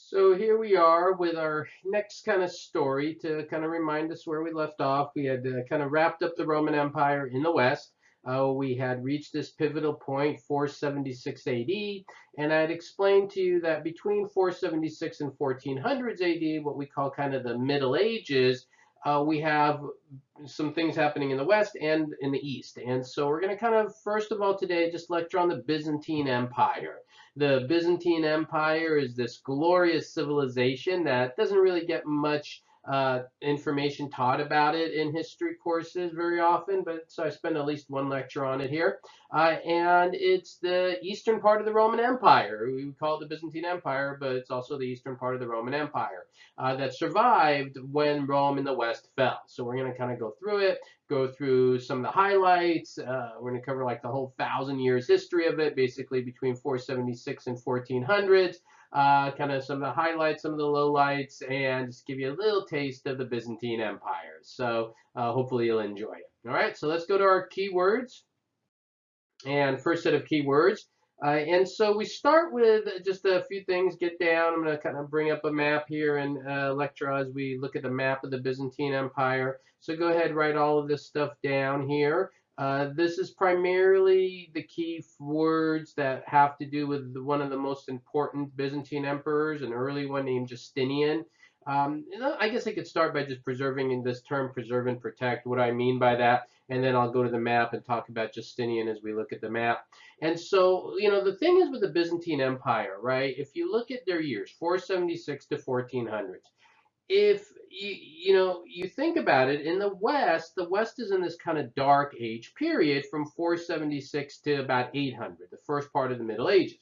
So here we are with our next kind of story to kind of remind us where we left off. We had kind of wrapped up the Roman Empire in the West. We had reached this pivotal point, 476 AD, and I had explained to you that between 476 and 1400s AD, what we call kind of the Middle Ages, we have some things happening in the West and in the East. And so we're going to kind of, first of all, today just lecture on the Byzantine Empire. The Byzantine Empire is this glorious civilization that doesn't really get much information taught about it in history courses very often, but so I spend at least one lecture on it here. And it's the eastern part of the Roman Empire. We call it the Byzantine Empire, but it's also the eastern part of the Roman Empire that survived when Rome in the West fell. So we're going to kind of go through it, go through some of the highlights. We're going to cover like the whole 1,000 years history of it, basically between 476 and 1400s. Kind of some of the highlights, some of the lowlights, and just give you a little taste of the Byzantine Empire. So hopefully you'll enjoy it. All right, so let's go to our keywords. And first set of keywords. And so we start with just a few things, get down. I'm going to kind of bring up a map here and lecture as we look at the map of the Byzantine Empire. So go ahead, write all of this stuff down here. This is primarily the key words that have to do with one of the most important Byzantine emperors, an early one named Justinian. I guess I could start by just preserving in this term, preserve and protect, what I mean by that, and then I'll go to the map and talk about Justinian as we look at the map. And so, the thing is with the Byzantine Empire, right? If you look at their years, 476 to 1400s, if you think about it, in the West is in this kind of dark age period from 476 to about 800, the first part of the Middle Ages.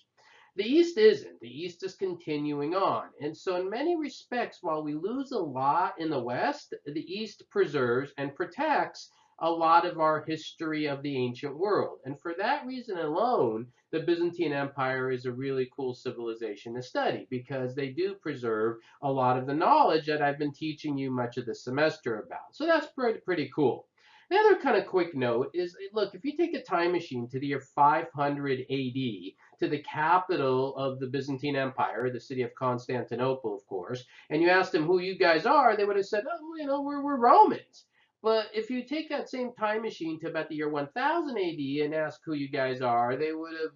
The East isn't. The East is continuing on. And so in many respects, while we lose a lot in the West, the East preserves and protects a lot of our history of the ancient world. And for that reason alone, the Byzantine Empire is a really cool civilization to study because they do preserve a lot of the knowledge that I've been teaching you much of the semester about. So that's pretty cool. The other kind of quick note is, look, if you take a time machine to the year 500 AD, to the capital of the Byzantine Empire, the city of Constantinople, of course, and you asked them who you guys are, they would have said, oh, we're Romans. But if you take that same time machine to about the year 1000 AD and ask who you guys are, they would have,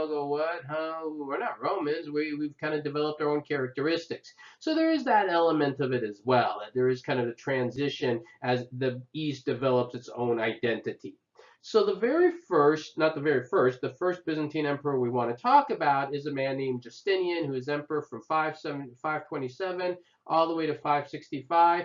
go, what? Huh? We're not Romans. We've kind of developed our own characteristics. So there is that element of it as well. There is kind of a transition as the East develops its own identity. So the very first, not the very first, the first Byzantine emperor we want to talk about is a man named Justinian, who is emperor from 527 all the way to 565.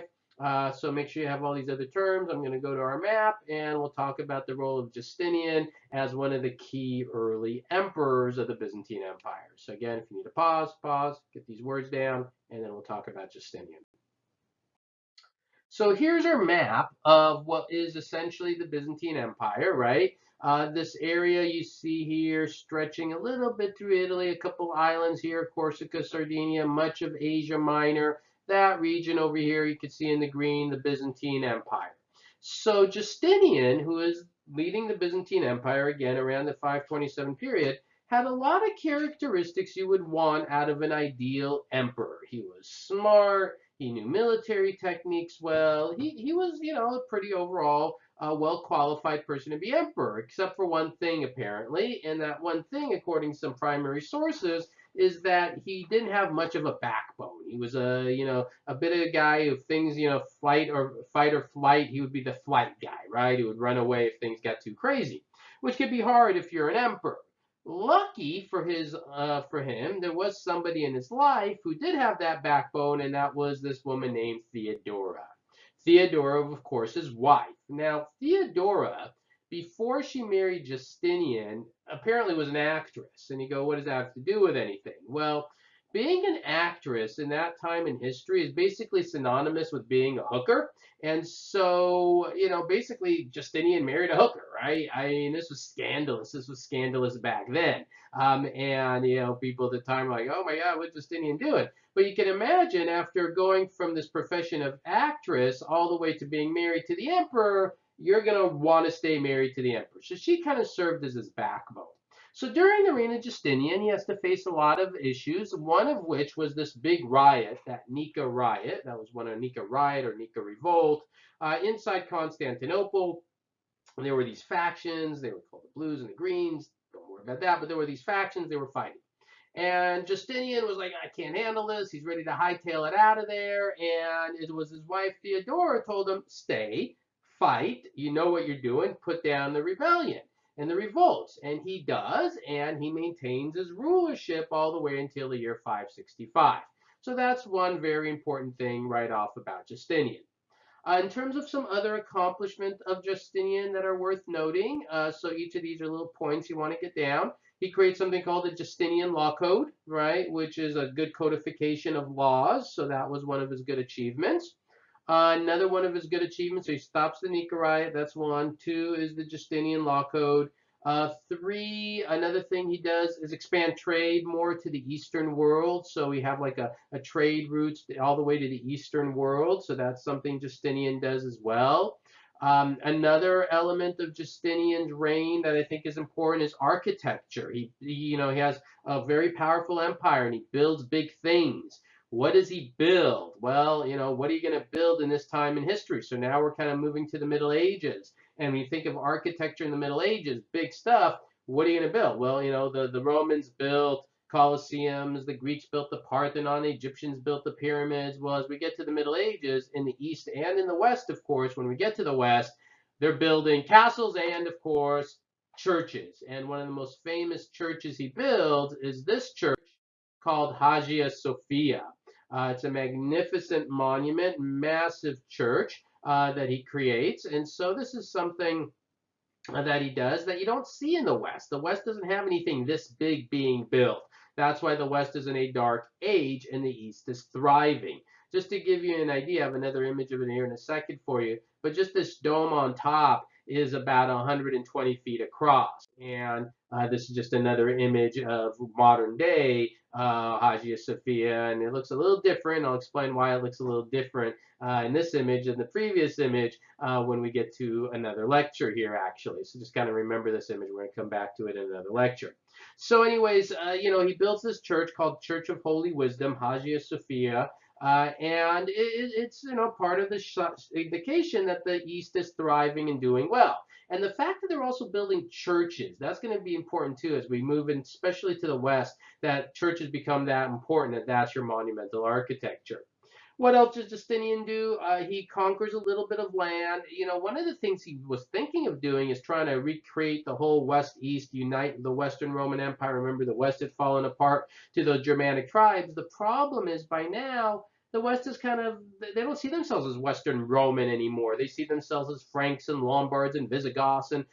So make sure you have all these other terms. I'm going to go to our map and we'll talk about the role of Justinian as one of the key early emperors of the Byzantine Empire. So again, if you need to pause, get these words down, and then we'll talk about Justinian. So here's our map of what is essentially the Byzantine Empire, right? This area you see here stretching a little bit through Italy, a couple islands here, Corsica, Sardinia, much of Asia Minor. That region over here you can see in the green, the Byzantine Empire. So Justinian, who is leading the Byzantine Empire again around the 527 period, had a lot of characteristics you would want out of an ideal emperor. He was smart, he knew military techniques well, he was, a pretty overall well-qualified person to be emperor, except for one thing apparently, and that one thing, according to some primary sources, is that he didn't have much of a backbone. He was a bit of a guy of things, fight or flight. He would be the flight guy, right? He would run away if things got too crazy, which could be hard if you're an emperor. Lucky for him, there was somebody in his life who did have that backbone, and that was this woman named Theodora. Theodora, of course, his wife. Now, Theodora, before she married Justinian, apparently was an actress. And you go, what does that have to do with anything? Well, being an actress in that time in history is basically synonymous with being a hooker. And so, basically Justinian married a hooker, right? I mean, this was scandalous. This was scandalous back then. And, people at the time were like, oh my God, what's Justinian doing? But you can imagine after going from this profession of actress all the way to being married to the emperor, you're going to want to stay married to the emperor. So she kind of served as his backbone. So during the reign of Justinian, he has to face a lot of issues, one of which was this big riot, that Nika riot. That was one of Nika riot or Nika revolt inside Constantinople. There were these factions. They were called the Blues and the Greens. Don't worry about that. But there were these factions. They were fighting. And Justinian was like, I can't handle this. He's ready to hightail it out of there. And it was his wife Theodora told him, stay, fight. You know what you're doing. Put down the rebellion and the revolts. And he does. And he maintains his rulership all the way until the year 565. So that's one very important thing right off about Justinian. In terms of some other accomplishments of Justinian that are worth noting, so each of these are little points you want to get down. He creates something called the Justinian Law Code, right, which is a good codification of laws. So that was one of his good achievements. Another one of his good achievements, so he stops the Nika riot. That's one. Two is the Justinian Law Code. Three, another thing he does is expand trade more to the Eastern world. So we have like a trade routes all the way to the Eastern world. So that's something Justinian does as well. Another element of Justinian's reign that I think is important is architecture. He has a very powerful empire and he builds big things. What does he build? Well, what are you going to build in this time in history? So now we're kind of moving to the Middle Ages. And when you think of architecture in the Middle Ages, big stuff, what are you going to build? Well, the Romans built Colosseums, the Greeks built the Parthenon, the Egyptians built the pyramids. Well, as we get to the Middle Ages, in the East and in the West, of course, when we get to the West, they're building castles and, of course, churches. And one of the most famous churches he builds is this church called Hagia Sophia. It's a magnificent monument, massive church that he creates. And so this is something that he does that you don't see in the West. The West doesn't have anything this big being built. That's why the West is in a dark age and the East is thriving. Just to give you an idea, I have another image of it here in a second for you, but just this dome on top is about 120 feet across. And this is just another image of modern day Hagia Sophia, and it looks a little different. I'll explain why it looks a little different in this image and the previous image when we get to another lecture here, actually. So just kind of remember this image. We're going to come back to it in another lecture. So anyways, he builds this church called Church of Holy Wisdom, Hagia Sophia, and it's part of the indication that the East is thriving and doing well. And the fact that they're also building churches, that's going to be important too as we move in, especially to the West, that churches become that important, that that's your monumental architecture. What else does Justinian do? He conquers a little bit of land. One of the things he was thinking of doing is trying to recreate the whole West-East, unite the Western Roman Empire. Remember, the West had fallen apart to those Germanic tribes. The problem is by now, the West is they don't see themselves as Western Roman anymore. They see themselves as Franks and Lombards and Visigoths and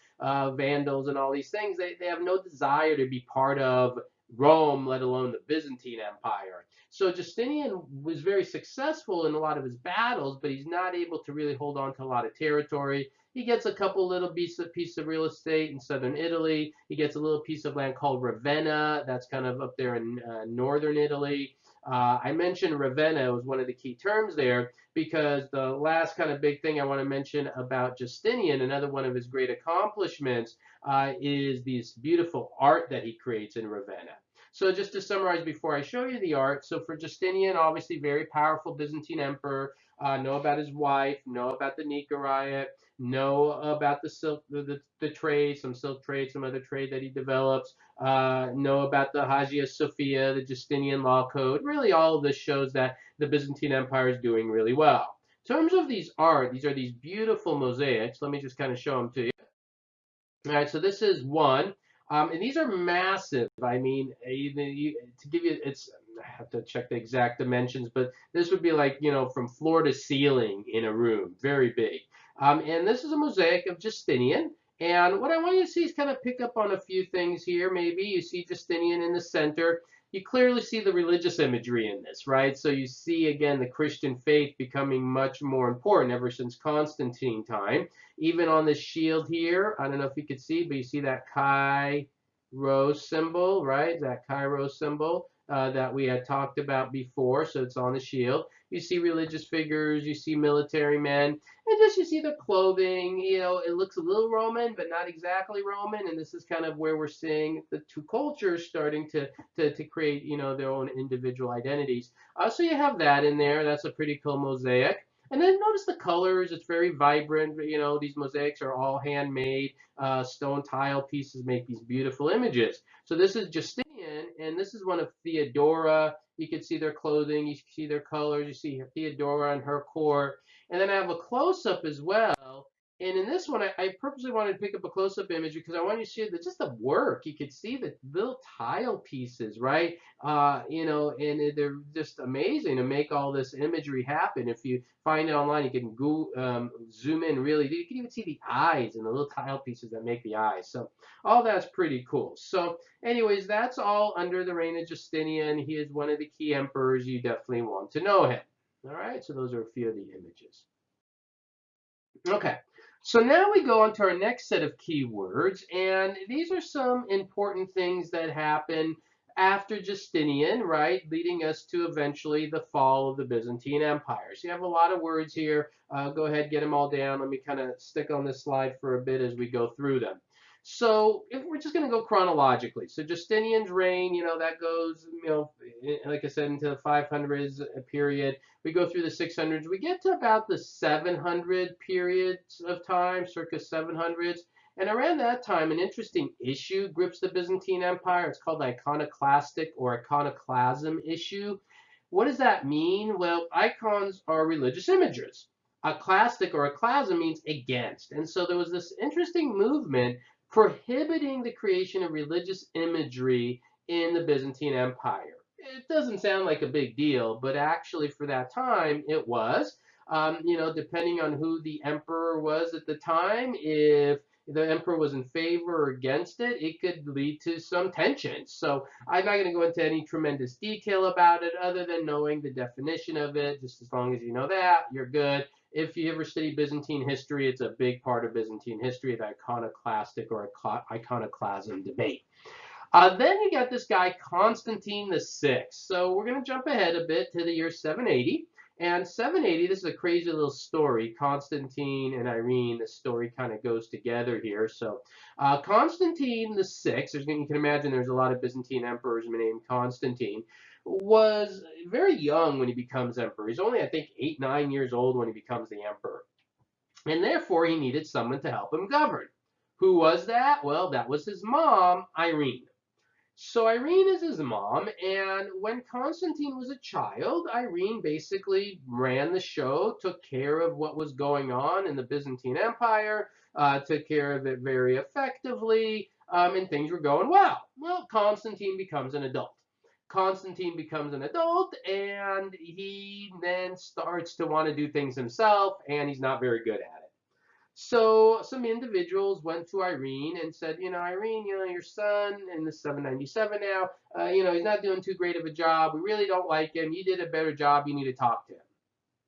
Vandals and all these things. They have no desire to be part of Rome, let alone the Byzantine Empire. So Justinian was very successful in a lot of his battles, but he's not able to really hold on to a lot of territory. He gets a couple little piece of real estate in southern Italy. He gets a little piece of land called Ravenna. That's kind of up there in northern Italy. I mentioned Ravenna was one of the key terms there because the last kind of big thing I want to mention about Justinian, another one of his great accomplishments, is this beautiful art that he creates in Ravenna. So just to summarize before I show you the art, so for Justinian, obviously very powerful Byzantine emperor, know about his wife, know about the Nika riot, know about the silk, the trade, some silk trade, some other trade that he develops, know about the Hagia Sophia, the Justinian law code. Really all of this shows that the Byzantine Empire is doing really well. In terms of these art, these are these beautiful mosaics. Let me just kind of show them to you. All right, so this is one. And these are massive. I mean, to give you, I have to check the exact dimensions, but this would be like, from floor to ceiling in a room, very big. And this is a mosaic of Justinian. And what I want you to see is kind of pick up on a few things here. Maybe you see Justinian in the center. You clearly see the religious imagery in this, right? So you see, again, the Christian faith becoming much more important ever since Constantine time. Even on the shield here, I don't know if you could see, but you see that Chi Rho symbol, right? That Chi Rho symbol. that we had talked about before. So it's on the shield. You see religious figures, you see military men, and just you see the clothing. It looks a little Roman, but not exactly Roman. And this is kind of where we're seeing the two cultures starting to create, their own individual identities. So you have that in there. That's a pretty cool mosaic. And then notice the colors. It's very vibrant. These mosaics are all handmade. Stone tile pieces make these beautiful images. So this is Justinian, and this is one of Theodora. You can see their clothing. You see their colors. You see Theodora and her court. And then I have a close-up as well. And in this one, I purposely wanted to pick up a close-up image because I want you to see just the work. You could see the little tile pieces, right? And they're just amazing to make all this imagery happen. If you find it online, you can zoom in really. You can even see the eyes and the little tile pieces that make the eyes. So all that's pretty cool. So anyways, that's all under the reign of Justinian. He is one of the key emperors. You definitely want to know him. All right, so those are a few of the images. Okay, so now we go on to our next set of keywords, and these are some important things that happen after Justinian, right, leading us to eventually the fall of the Byzantine Empire. So you have a lot of words here. Go ahead, get them all down. Let me kind of stick on this slide for a bit as we go through them. So if we're just going to go chronologically. So Justinian's reign, that goes, like I said, into the 500s period. We go through the 600s. We get to about the 700 periods of time, circa 700s. And around that time, an interesting issue grips the Byzantine Empire. It's called the iconoclastic or iconoclasm issue. What does that mean? Well, icons are religious images. A clastic or a clasm means against. And so there was this interesting movement prohibiting the creation of religious imagery in the Byzantine Empire. It doesn't sound like a big deal, but actually for that time it was. Depending on who the emperor was at the time, if the emperor was in favor or against it, it could lead to some tension. So I'm not going to go into any tremendous detail about it other than knowing the definition of it. Just as long as you know that, you're good. If you ever study Byzantine history, it's a big part of Byzantine history, the iconoclastic or iconoclasm debate. Then you got this guy, Constantine VI. So we're going to jump ahead a bit to the year 780. And 780, this is a crazy little story. Constantine and Irene, the story kind of goes together here. So Constantine VI, you can imagine there's a lot of Byzantine emperors named Constantine, was very young when he becomes emperor. He's only, I think, 8, 9 years old when he becomes the emperor. And therefore, he needed someone to help him govern. Who was that? Well, that was his mom, Irene. So Irene is his mom, and when Constantine was a child, Irene basically ran the show, took care of what was going on in the Byzantine Empire, took care of it very effectively, and things were going well. Well, Constantine becomes an adult. Constantine becomes an adult, and he then starts to want to do things himself, and he's not very good at it. So some individuals went to Irene and said, Irene, your son in the 797 now, he's not doing too great of a job. We really don't like him. You did a better job. You need to talk to him.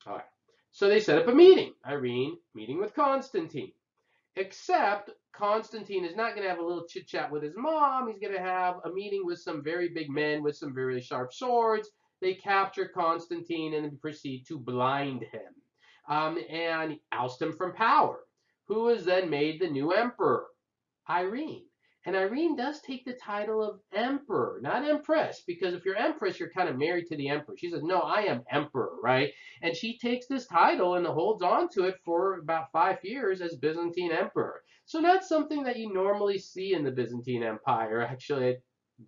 All right. So they set up a meeting. Irene meeting with Constantine. Except Constantine is not going to have a little chit chat with his mom. He's going to have a meeting with some very big men with some very sharp swords. They capture Constantine and proceed to blind him and oust him from power. Who is then made the new emperor? Irene. And Irene does take the title of emperor, not empress, because if you're empress, you're kind of married to the emperor. She says, no, I am emperor, right? And she takes this title and holds on to it for about 5 years as Byzantine emperor. So that's something that you normally see in the Byzantine Empire. Actually, I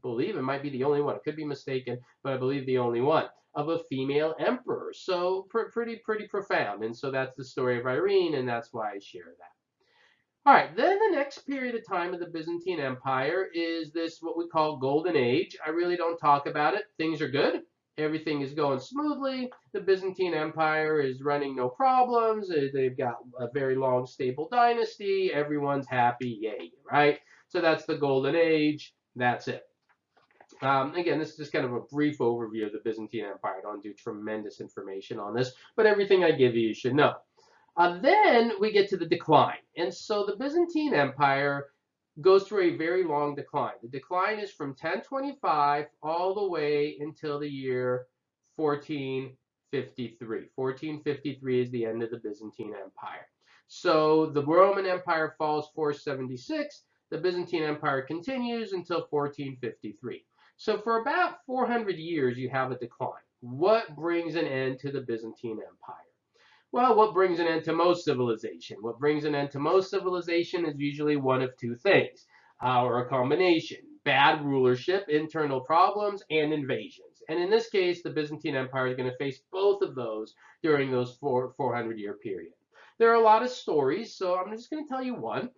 believe it might be the only one. I could be mistaken, but I believe the only one of a female emperor. So pretty profound. And so that's the story of Irene, and that's why I share that. All right, then the next period of time of the Byzantine Empire is this what we call Golden Age. I really don't talk about it. Things are good. Everything is going smoothly. The Byzantine Empire is running no problems. They've got a very long, stable dynasty. Everyone's happy, yay, right? So that's the Golden Age. That's it. Again, this is just kind of a brief overview of the Byzantine Empire. I don't do tremendous information on this, but everything I give you should know. Then we get to the decline. And so the Byzantine Empire goes through a very long decline. The decline is from 1025 all the way until the year 1453. 1453 is the end of the Byzantine Empire. So the Roman Empire falls 476. The Byzantine Empire continues until 1453. So for about 400 years, you have a decline. What brings an end to the Byzantine Empire? Well, what brings an end to most civilization? What brings an end to most civilization is usually one of two things, or a combination: bad rulership, internal problems, and invasions. And in this case, the Byzantine Empire is going to face both of those during those 400-year period. There are a lot of stories, so I'm just going to tell you one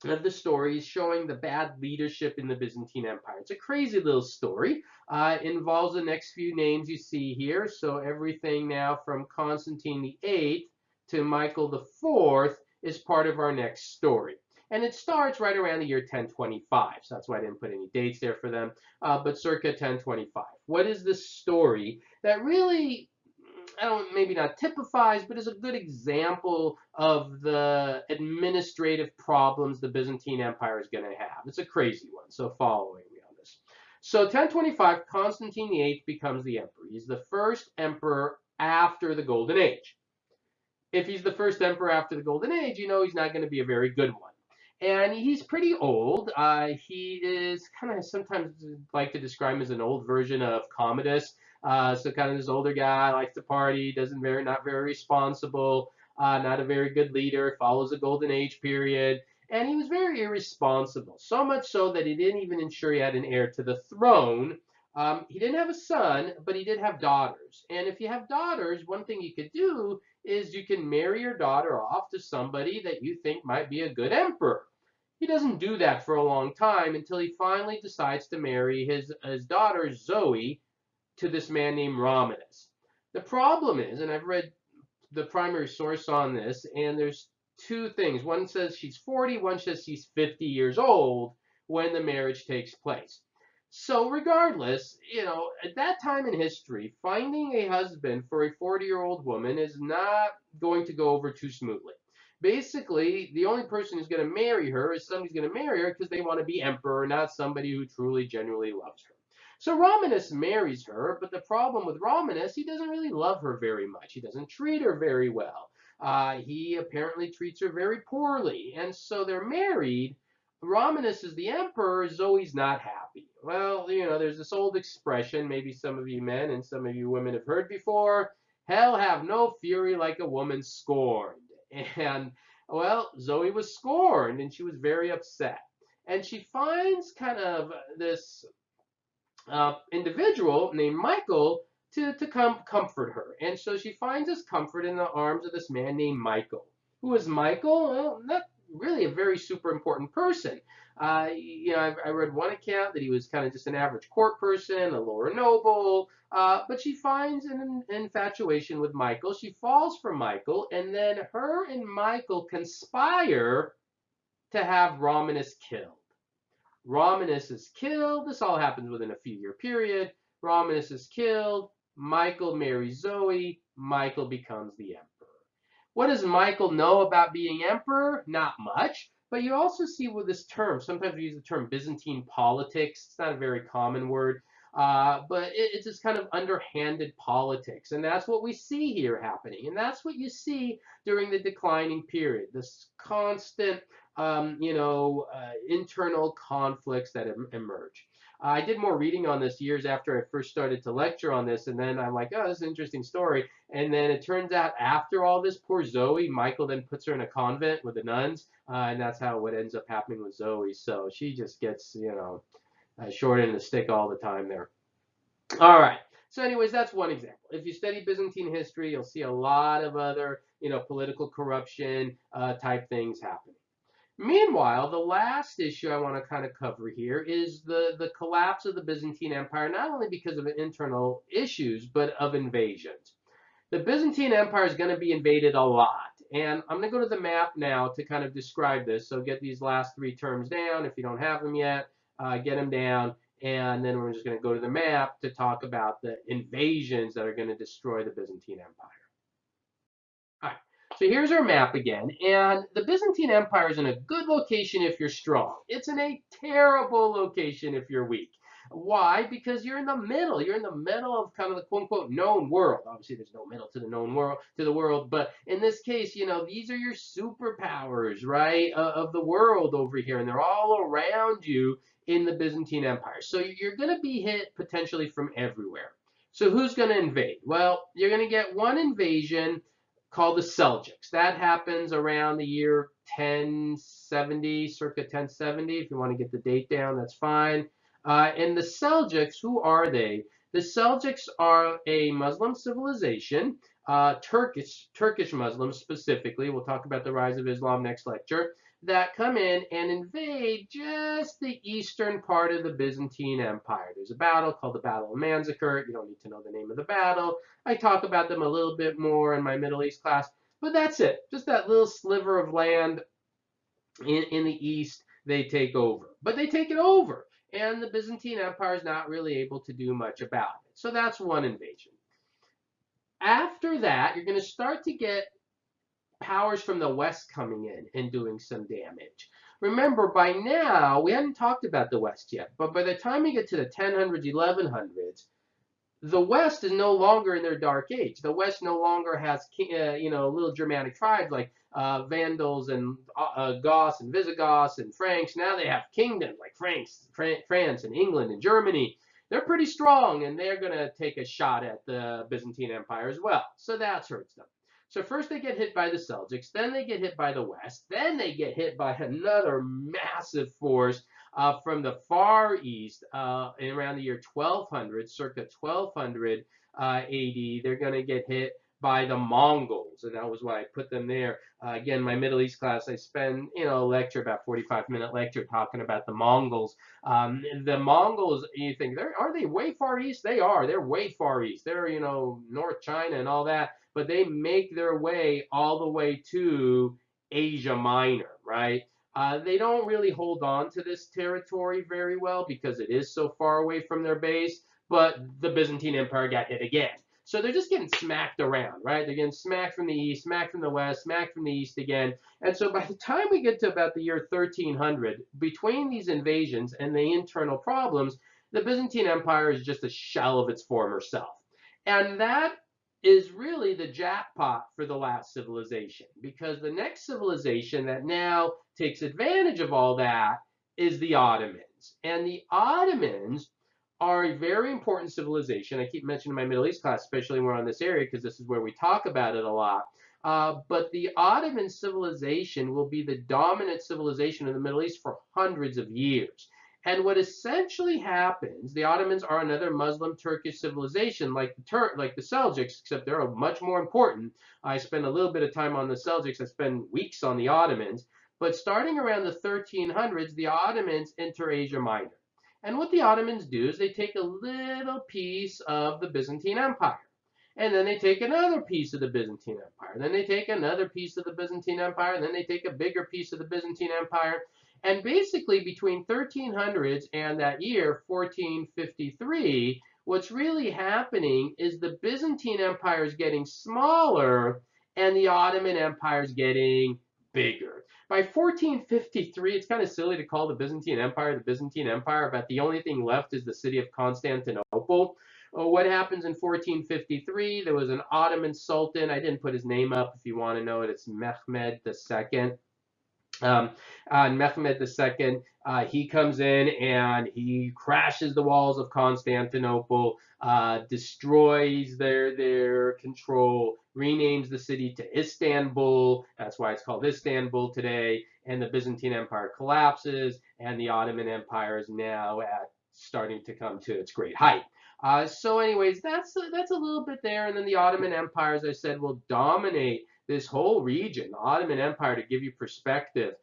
of the stories showing the bad leadership in the Byzantine Empire. It's a crazy little story. It involves the next few names you see here. So everything now from Constantine VIII to Michael IV is part of our next story. And it starts right around the year 1025. So that's why I didn't put any dates there for them, but circa 1025. What is the story that really, I don't, maybe not typifies, but is a good example of the administrative problems the Byzantine Empire is going to have? It's a crazy one, so following me on this. So 1025, Constantine VIII becomes the emperor. He's the first emperor after the Golden Age. If he's the first emperor after the Golden Age, you know he's not going to be a very good one. And he's pretty old. He is kind of sometimes like to describe him as an old version of Commodus. So kind of this older guy, likes to party, not very responsible, not a very good leader, follows the Golden Age period. And he was very irresponsible, so much so that he didn't even ensure he had an heir to the throne. He didn't have a son, but he did have daughters. And if you have daughters, one thing you could do is you can marry your daughter off to somebody that you think might be a good emperor. He doesn't do that for a long time until he finally decides to marry his daughter Zoe to this man named Romanus. The problem is, and I've read the primary source on this, and there's two things. One says she's 40, one says she's 50 years old when the marriage takes place. So regardless, at that time in history, finding a husband for a 40-year-old woman is not going to go over too smoothly. Basically, the only person who's going to marry her is somebody's going to marry her because they want to be emperor, not somebody who truly, genuinely loves her. So Romanus marries her, but the problem with Romanus, he doesn't really love her very much. He doesn't treat her very well. He apparently treats her very poorly. And so they're married. Romanus is the emperor. Zoe's not happy. Well, there's this old expression, maybe some of you men and some of you women have heard before: hell have no fury like a woman scorned. And, well, Zoe was scorned, and she was very upset. And she finds kind of this individual named Michael to come comfort her. And so she finds this comfort in the arms of this man named Michael. Who is Michael? Well, not really a very super important person. I read one account that he was kind of just an average court person, a lower noble, but she finds an infatuation with Michael. She falls for Michael, and then her and Michael conspire to have Romanus killed. Romanus is killed. This all happens within a few-year period. Romanus is killed. Michael marries Zoe. Michael becomes the emperor. What does Michael know about being emperor? Not much. But you also see with this term, sometimes we use the term Byzantine politics. It's not a very common word, but it's this kind of underhanded politics. And that's what we see here happening. And that's what you see during the declining period, this constant internal conflicts that emerge. I did more reading on this years after I first started to lecture on this, and then I'm like, oh, this is an interesting story. And then it turns out after all this, poor Zoe, Michael then puts her in a convent with the nuns, and that's what ends up happening with Zoe. So she just gets, short end of the stick all the time there. All right. So anyways, that's one example. If you study Byzantine history, you'll see a lot of other, political corruption type things happening. Meanwhile, the last issue I want to kind of cover here is the collapse of the Byzantine Empire, not only because of internal issues, but of invasions. The Byzantine Empire is going to be invaded a lot. And I'm going to go to the map now to kind of describe this. So get these last three terms down. If you don't have them yet, get them down. And then we're just going to go to the map to talk about the invasions that are going to destroy the Byzantine Empire. All right. So here's our map again, and the Byzantine Empire is in a good location if you're strong. It's in a terrible location if you're weak. Why? Because you're in the middle. You're in the middle of kind of the quote unquote known world. Obviously, there's no middle to the known world to the world, but in this case, these are your superpowers, right, of the world over here, and they're all around you in the Byzantine Empire. So you're going to be hit potentially from everywhere. So who's going to invade? Well, you're going to get one invasion called the Seljuks. That happens around the year 1070, circa 1070. If you want to get the date down, that's fine. And the Seljuks, who are they? The Seljuks are a Muslim civilization, Turkish Muslims specifically. We'll talk about the rise of Islam next lecture. That come in and invade just the eastern part of the Byzantine Empire. There's a battle called the Battle of Manzikert. You don't need to know the name of the battle. I talk about them a little bit more in my Middle East class, but that's it. Just that little sliver of land in the east they take over. But they take it over, and the Byzantine Empire is not really able to do much about it. So that's one invasion. After that, you're going to start to get powers from the west coming in and doing some damage. Remember, by now, we hadn't talked about the west yet, but by the time we get to the 1000s, 1100s, the West is no longer in their dark age. The West no longer has, little Germanic tribes like Vandals and Goths and Visigoths and Franks. Now they have kingdoms like France and England and Germany. They're pretty strong, and they're going to take a shot at the Byzantine Empire as well. So that hurts them. So first they get hit by the Seljuks, then they get hit by the West, then they get hit by another massive force from the Far East around the year 1200, circa 1200 AD. They're going to get hit by the Mongols, and that was why I put them there. Again, my Middle East class, I spend a lecture, about 45-minute lecture, talking about the Mongols. The Mongols, you think, are they way far east? They are. They're way far east. They're North China and all that, but they make their way all the way to Asia Minor, right? They don't really hold on to this territory very well because it is so far away from their base, but the Byzantine Empire got hit again. So they're just getting smacked around, right? They're getting smacked from the east, smacked from the west, smacked from the east again. And so by the time we get to about the year 1300, between these invasions and the internal problems, the Byzantine Empire is just a shell of its former self. And that is really the jackpot for the last civilization, because the next civilization that now takes advantage of all that is the Ottomans. And the Ottomans are a very important civilization. I keep mentioning my Middle East class, especially when we're on this area, because this is where we talk about it a lot. But the Ottoman civilization will be the dominant civilization in the Middle East for hundreds of years. And what essentially happens, the Ottomans are another Muslim Turkish civilization like the Seljuks, except they're much more important. I spend a little bit of time on the Seljuks. I spend weeks on the Ottomans. But starting around the 1300s, the Ottomans enter Asia Minor. And what the Ottomans do is they take a little piece of the Byzantine Empire. And then they take another piece of the Byzantine Empire. Then they take another piece of the Byzantine Empire. And then they take a bigger piece of the Byzantine Empire. And basically, between 1300s and that year, 1453, what's really happening is the Byzantine Empire is getting smaller and the Ottoman Empire is getting bigger. By 1453, it's kind of silly to call the Byzantine Empire, but the only thing left is the city of Constantinople. What happens in 1453? There was an Ottoman Sultan. I didn't put his name up. If you want to know it, it's Mehmed II. Mehmed II, he comes in and he crashes the walls of Constantinople, destroys their control, renames the city to Istanbul. That's why it's called Istanbul today. And the Byzantine Empire collapses, and the Ottoman Empire is now starting to come to its great height. So anyways, that's a little bit there. And then the Ottoman Empire, as I said, will dominate this whole region. The Ottoman Empire, to give you perspective,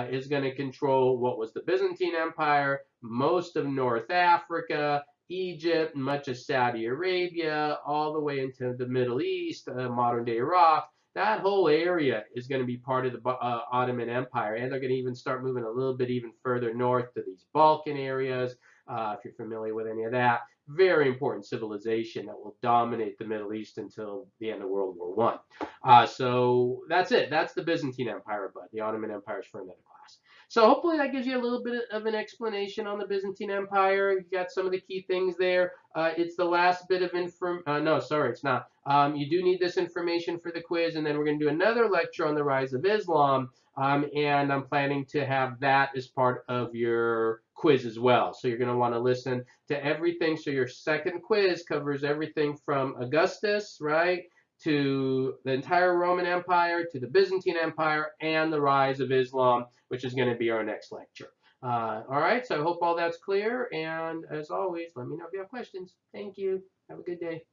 is going to control what was the Byzantine Empire, most of North Africa, Egypt, much of Saudi Arabia, all the way into the Middle East, modern-day Iraq. That whole area is going to be part of the Ottoman Empire, and they're going to even start moving a little bit even further north to these Balkan areas, if you're familiar with any of that. very important civilization that will dominate the Middle East until the end of World War One. So that's it. That's the Byzantine Empire, but the Ottoman Empire is for another class. So hopefully that gives you a little bit of an explanation on the Byzantine Empire. You got some of the key things there. It's the last bit of info. No, sorry, it's not. You do need this information for the quiz, and then we're going to do another lecture on the rise of Islam. And I'm planning to have that as part of your quiz as well. So you're going to want to listen to everything. So your second quiz covers everything from Augustus, right, to the entire Roman Empire, to the Byzantine Empire, and the rise of Islam, which is going to be our next lecture. All right, so I hope all that's clear. And as always, let me know if you have questions. Thank you. Have a good day.